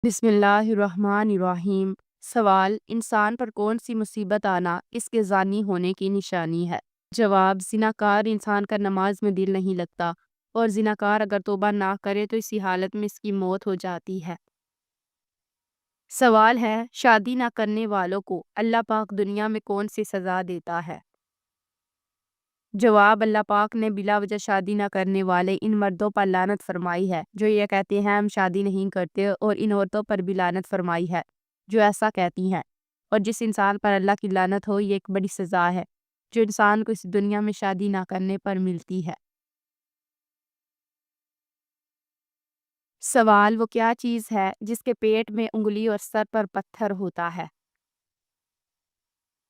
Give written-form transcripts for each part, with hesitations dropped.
بسم اللہ الرحمن الرحیم۔ سوال: انسان پر کون سی مصیبت آنا اس کے زانی ہونے کی نشانی ہے؟ جواب: زناکار انسان کا نماز میں دل نہیں لگتا، اور زناکار اگر توبہ نہ کرے تو اسی حالت میں اس کی موت ہو جاتی ہے۔ سوال ہے: شادی نہ کرنے والوں کو اللہ پاک دنیا میں کون سی سزا دیتا ہے؟ جواب: اللہ پاک نے بلا وجہ شادی نہ کرنے والے ان مردوں پر لعنت فرمائی ہے جو یہ کہتے ہیں ہم شادی نہیں کرتے، اور ان عورتوں پر بھی لعنت فرمائی ہے جو ایسا کہتی ہیں۔ اور جس انسان پر اللہ کی لعنت ہو، یہ ایک بڑی سزا ہے جو انسان کو اس دنیا میں شادی نہ کرنے پر ملتی ہے۔ سوال: وہ کیا چیز ہے جس کے پیٹ میں انگلی اور سر پر پتھر ہوتا ہے؟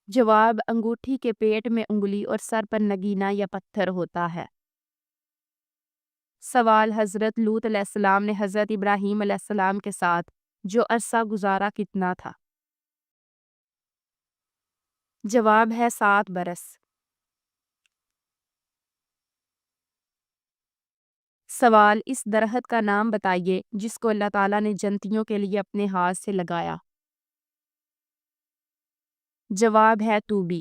جواب: انگوٹھی کے پیٹ میں انگلی اور سر پر نگینہ یا پتھر ہوتا ہے۔ سوال: حضرت لوط علیہ السلام نے حضرت ابراہیم علیہ السلام کے ساتھ جو عرصہ گزارا کتنا تھا؟ جواب ہے 7 برس۔ سوال: اس درخت کا نام بتائیے جس کو اللہ تعالیٰ نے جنتیوں کے لیے اپنے ہاتھ سے لگایا۔ جواب ہے طوبی۔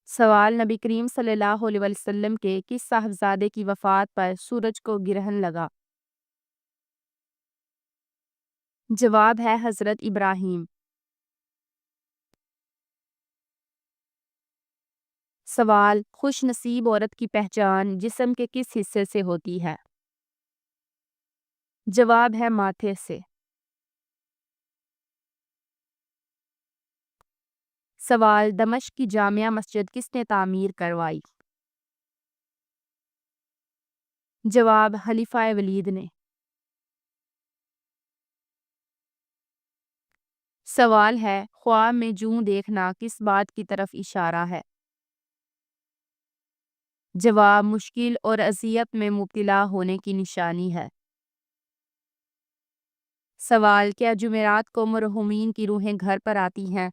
سوال: نبی کریم صلی اللہ علیہ وسلم کے کس صاحبزادے کی وفات پر سورج کو گرہن لگا؟ جواب ہے حضرت ابراہیم۔ سوال: خوش نصیب عورت کی پہچان جسم کے کس حصے سے ہوتی ہے؟ جواب ہے ماتھے سے۔ سوال: دمشق کی جامع مسجد کس نے تعمیر کروائی؟ جواب: خلیفہ ولید نے۔ سوال ہے: خواب میں جوں دیکھنا کس بات کی طرف اشارہ ہے؟ جواب: مشکل اور اذیت میں مبتلا ہونے کی نشانی ہے۔ سوال: کیا جمعرات کو مرحومین کی روحیں گھر پر آتی ہیں؟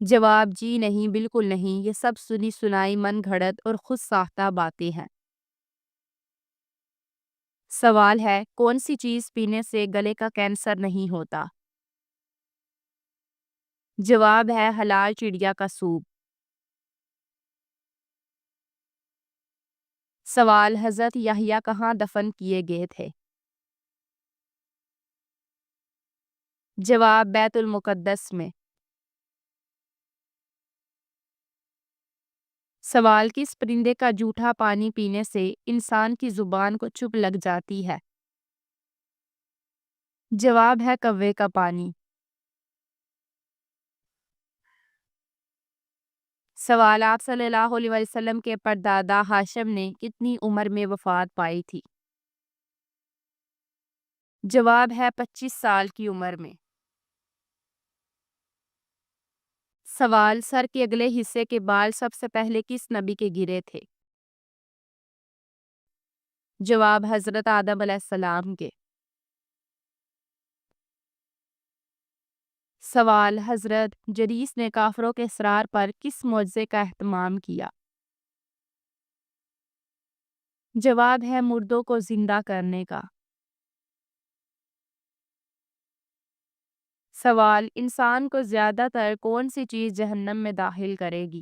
جواب: جی نہیں، بالکل نہیں، یہ سب سنی سنائی من گھڑت اور خود ساختہ باتیں ہیں۔ سوال ہے: کون سی چیز پینے سے گلے کا کینسر نہیں ہوتا؟ جواب ہے حلال چڑیا کا سوپ۔ سوال: حضرت یحییٰ کہاں دفن کیے گئے تھے؟ جواب: بیت المقدس میں۔ سوال: کس پرندے کا جھوٹا پانی پینے سے انسان کی زبان کو چبھ لگ جاتی ہے؟ جواب ہے کوے کا پانی۔ سوال: آپ صلی اللہ علیہ وسلم کے پردادا ہاشم نے کتنی عمر میں وفات پائی تھی؟ جواب ہے 25 سال کی عمر میں۔ سوال: سر کے اگلے حصے کے بال سب سے پہلے کس نبی کے گرے تھے؟ جواب: حضرت آدم علیہ السلام کے۔ سوال: حضرت جریس نے کافروں کے اصرار پر کس معجزے کا اہتمام کیا؟ جواب ہے مردوں کو زندہ کرنے کا۔ سوال: انسان کو زیادہ تر کون سی چیز جہنم میں داخل کرے گی؟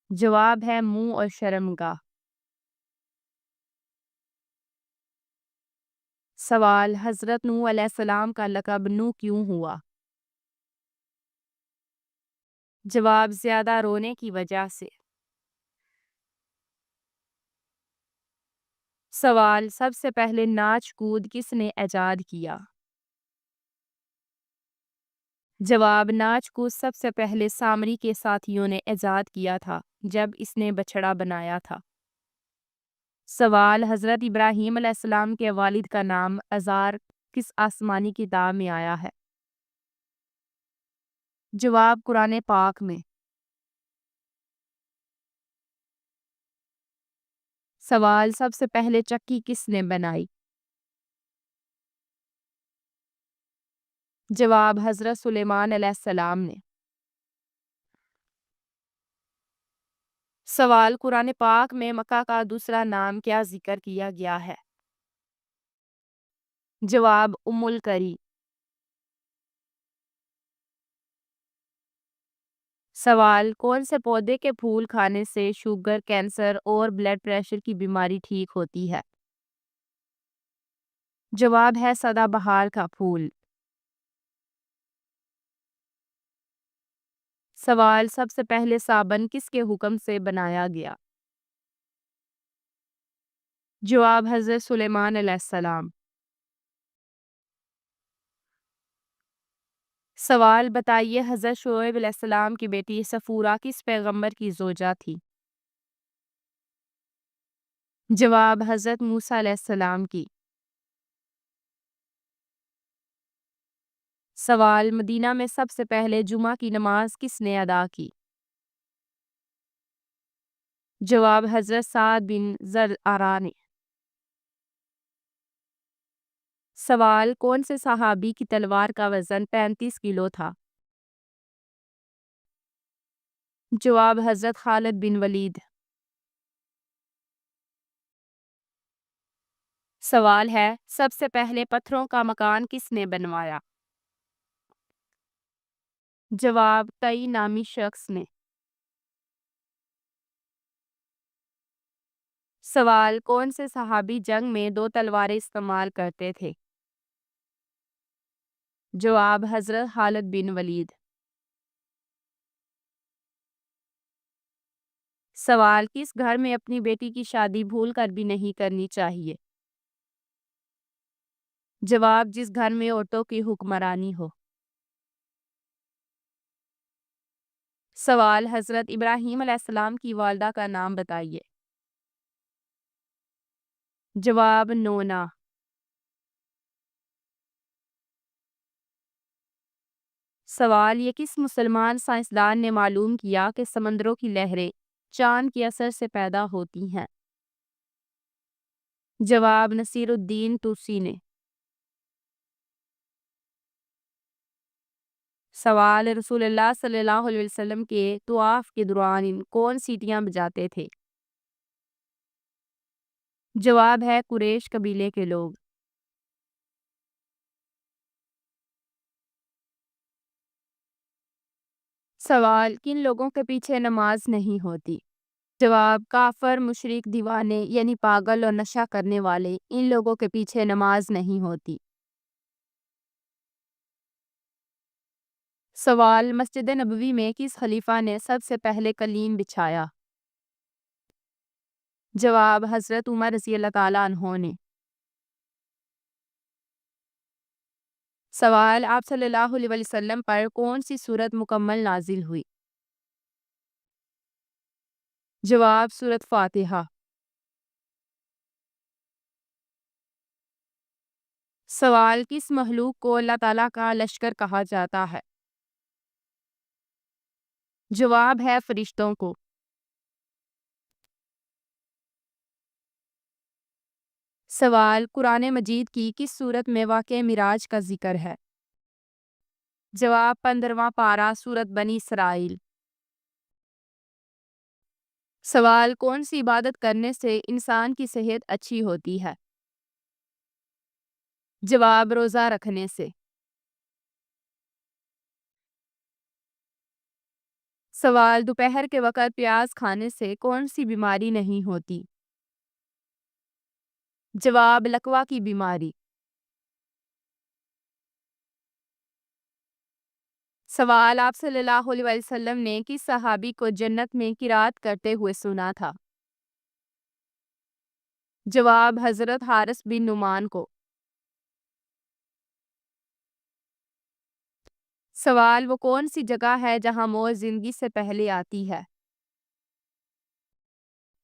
جواب ہے منہ اور شرمگاہ۔ سوال: حضرت نوح علیہ السلام کا لقب نوح کیوں ہوا؟ جواب: زیادہ رونے کی وجہ سے۔ سوال: سب سے پہلے ناچ کود کس نے ایجاد کیا؟ جواب: ناچ کود سب سے پہلے سامری کے ساتھیوں نے ایجاد کیا تھا جب اس نے بچھڑا بنایا تھا۔ سوال: حضرت ابراہیم علیہ السلام کے والد کا نام آزار کس آسمانی کتاب میں آیا ہے؟ جواب: قرآن پاک میں۔ سوال: سب سے پہلے چکی کس نے بنائی؟ جواب: حضرت سلیمان علیہ السلام نے۔ سوال قرآن پاک میں مکہ کا دوسرا نام کیا ذکر کیا گیا ہے؟ جواب ام القری۔ سوال کون سے پودے کے پھول کھانے سے شوگر، کینسر اور بلڈ پریشر کی بیماری ٹھیک ہوتی ہے؟ جواب ہے سدا بہار کا پھول۔ سوال سب سے پہلے صابن کس کے حکم سے بنایا گیا؟ جواب حضرت سلیمان علیہ السلام۔ سوال بتائیے حضرت شعیب علیہ السلام کی بیٹی صفورہ کس پیغمبر کی زوجہ تھی؟ جواب حضرت موسیٰ علیہ السلام کی۔ سوال مدینہ میں سب سے پہلے جمعہ کی نماز کس نے ادا کی؟ جواب حضرت سعد بن زرارہ نے۔ سوال کون سے صحابی کی تلوار کا وزن 35 کلو تھا؟ جواب حضرت خالد بن ولید۔ سوال ہے سب سے پہلے پتھروں کا مکان کس نے بنوایا؟ جواب تئی نامی شخص نے۔ سوال کون سے صحابی جنگ میں 2 تلواریں استعمال کرتے تھے؟ جواب حضرت خالد بن ولید۔ سوال کس گھر میں اپنی بیٹی کی شادی بھول کر بھی نہیں کرنی چاہیے؟ جواب جس گھر میں عورتوں کی حکمرانی ہو۔ سوال حضرت ابراہیم علیہ السلام کی والدہ کا نام بتائیے۔ جواب نونا۔ سوال یہ کس مسلمان سائنسدان نے معلوم کیا کہ سمندروں کی لہریں چاند کے اثر سے پیدا ہوتی ہیں؟ جواب نصیر الدین توسی نے۔ سوال رسول اللہ صلی اللہ علیہ وسلم کے طواف کے دوران کون سیٹیاں بجاتے تھے؟ جواب ہے قریش قبیلے کے لوگ۔ سوال کن لوگوں کے پیچھے نماز نہیں ہوتی؟ جواب کافر، مشرک، دیوانے یعنی پاگل اور نشہ کرنے والے، ان لوگوں کے پیچھے نماز نہیں ہوتی۔ سوال مسجد نبوی میں کس خلیفہ نے سب سے پہلے قلین بچھایا؟ جواب حضرت عمر رضی اللہ تعالیٰ عنہ نے۔ سوال آپ صلی اللہ علیہ وسلم پر کون سی سورت مکمل نازل ہوئی؟ جواب سورت فاتحہ۔ سوال کس مخلوق کو اللہ تعالیٰ کا لشکر کہا جاتا ہے؟ جواب ہے فرشتوں کو۔ سوال قرآن مجید کی کس سورت میں واقع معراج کا ذکر ہے؟ جواب 15واں پارہ سورت بنی اسرائیل۔ سوال کون سی عبادت کرنے سے انسان کی صحت اچھی ہوتی ہے؟ جواب روزہ رکھنے سے۔ سوال دوپہر کے وقت پیاز کھانے سے کون سی بیماری نہیں ہوتی؟ جواب لکوہ کی بیماری۔ سوال آپ صلی اللہ علیہ وسلم نے کس صحابی کو جنت میں قرات کرتے ہوئے سنا تھا؟ جواب حضرت حارث بن نعمان کو۔ سوال وہ کون سی جگہ ہے جہاں موت زندگی سے پہلے آتی ہے؟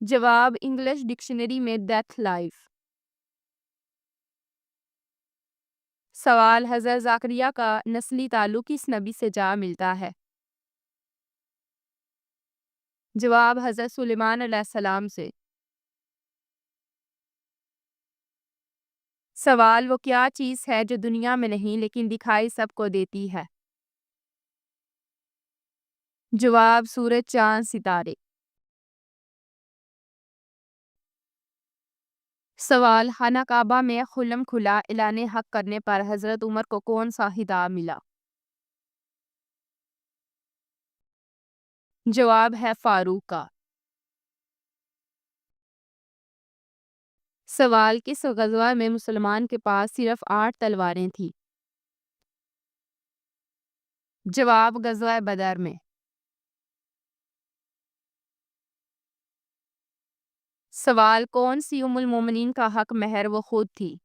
جواب انگلش ڈکشنری میں ڈیتھ لائف۔ سوال حضرت زکریا کا نسلی تعلق کس نبی سے جا ملتا ہے؟ جواب حضرت سلیمان علیہ السلام سے۔ سوال وہ کیا چیز ہے جو دنیا میں نہیں لیکن دکھائی سب کو دیتی ہے؟ جواب سورج، چاند، ستارے۔ سوال، خانہ کعبہ میں خلم کھلا اعلان حق کرنے پر حضرت عمر کو کون سا خطاب ملا؟ جواب ہے فاروق کا۔ سوال، کس غزوہ میں مسلمان کے پاس صرف 8 تلواریں تھیں؟ جواب غزوہ بدر میں۔ سوال، کون سی ام المومنین کا حق مہر وہ خود تھی؟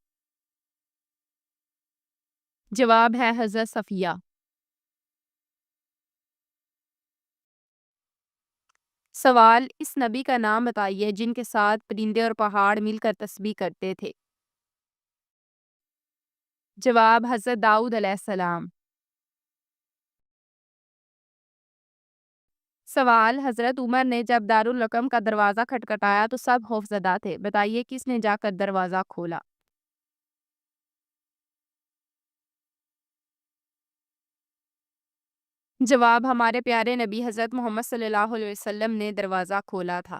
جواب ہے حضرت صفیہ۔ سوال، اس نبی کا نام بتائیے جن کے ساتھ پرندے اور پہاڑ مل کر تسبیح کرتے تھے۔ جواب حضرت داؤد علیہ السلام۔ سوال، حضرت عمر نے جب دارالرقم کا دروازہ کھٹکھٹایا تو سب خوفزدہ تھے، بتائیے کس نے جا کر دروازہ کھولا؟ جواب، ہمارے پیارے نبی حضرت محمد صلی اللہ علیہ وسلم نے دروازہ کھولا تھا۔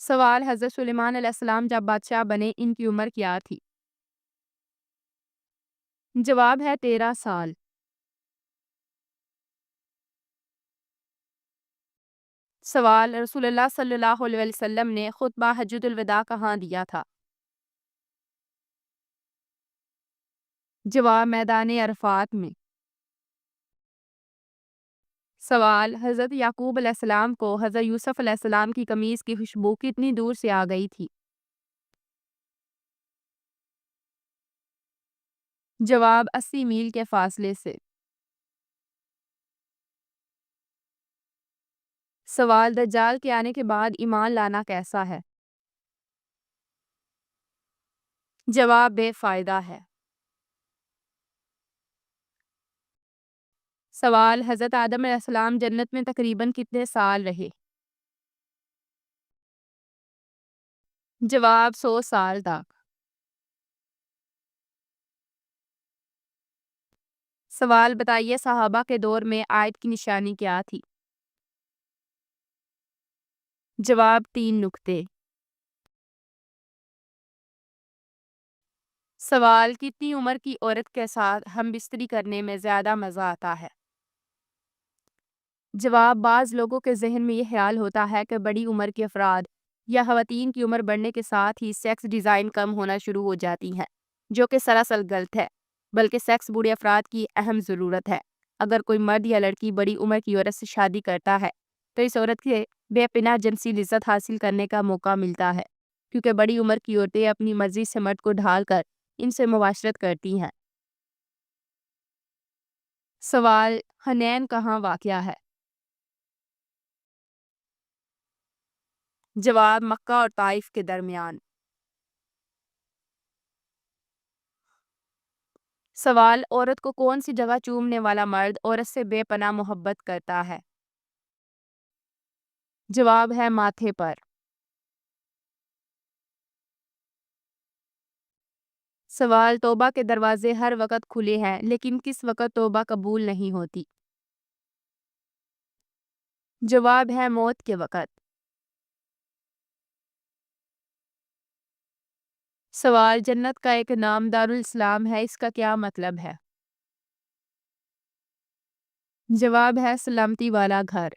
سوال، حضرت سلیمان علیہ السلام جب بادشاہ بنے ان کی عمر کیا تھی؟ جواب ہے 13 سال۔ سوال، رسول اللہ صلی اللہ علیہ وسلم نے خطبہ حجۃ الوداع کہاں دیا تھا؟ جواب، میدان عرفات میں۔ سوال، حضرت یعقوب علیہ السلام کو حضرت یوسف علیہ السلام کی قمیص کی خوشبو کتنی دور سے آ گئی تھی؟ جواب، 80 میل کے فاصلے سے۔ سوال، دجال کے آنے کے بعد ایمان لانا کیسا ہے؟ جواب، بے فائدہ ہے۔ سوال، حضرت آدم علیہ السلام جنت میں تقریباً کتنے سال رہے؟ جواب، 100 سال تک۔ سوال، بتائیے صحابہ کے دور میں آیت کی نشانی کیا تھی؟ جواب، 3 نقطے۔ سوال، کتنی عمر کی عورت کے ساتھ ہم بستری کرنے میں زیادہ مزہ آتا ہے؟ جواب، بعض لوگوں کے ذہن میں یہ خیال ہوتا ہے کہ بڑی عمر کے افراد یا خواتین کی عمر بڑھنے کے ساتھ ہی سیکس ڈیزائن کم ہونا شروع ہو جاتی ہیں، جو کہ سراسر غلط ہے، بلکہ سیکس بوڑھے افراد کی اہم ضرورت ہے۔ اگر کوئی مرد یا لڑکی بڑی عمر کی عورت سے شادی کرتا ہے تو اس عورت کے بے پناہ جنسی لذت حاصل کرنے کا موقع ملتا ہے، کیونکہ بڑی عمر کی عورتیں اپنی مرضی سے مرد کو ڈھال کر ان سے مباشرت کرتی ہیں۔ سوال، حنین کہاں واقع ہے؟ جواب، مکہ اور طائف کے درمیان۔ سوال، عورت کو کون سی جگہ چومنے والا مرد عورت سے بے پناہ محبت کرتا ہے؟ جواب ہے ماتھے پر۔ سوال، توبہ کے دروازے ہر وقت کھلے ہیں لیکن کس وقت توبہ قبول نہیں ہوتی؟ جواب ہے موت کے وقت۔ سوال، جنت کا ایک نام دارالاسلام ہے، اس کا کیا مطلب ہے؟ جواب ہے سلامتی والا گھر۔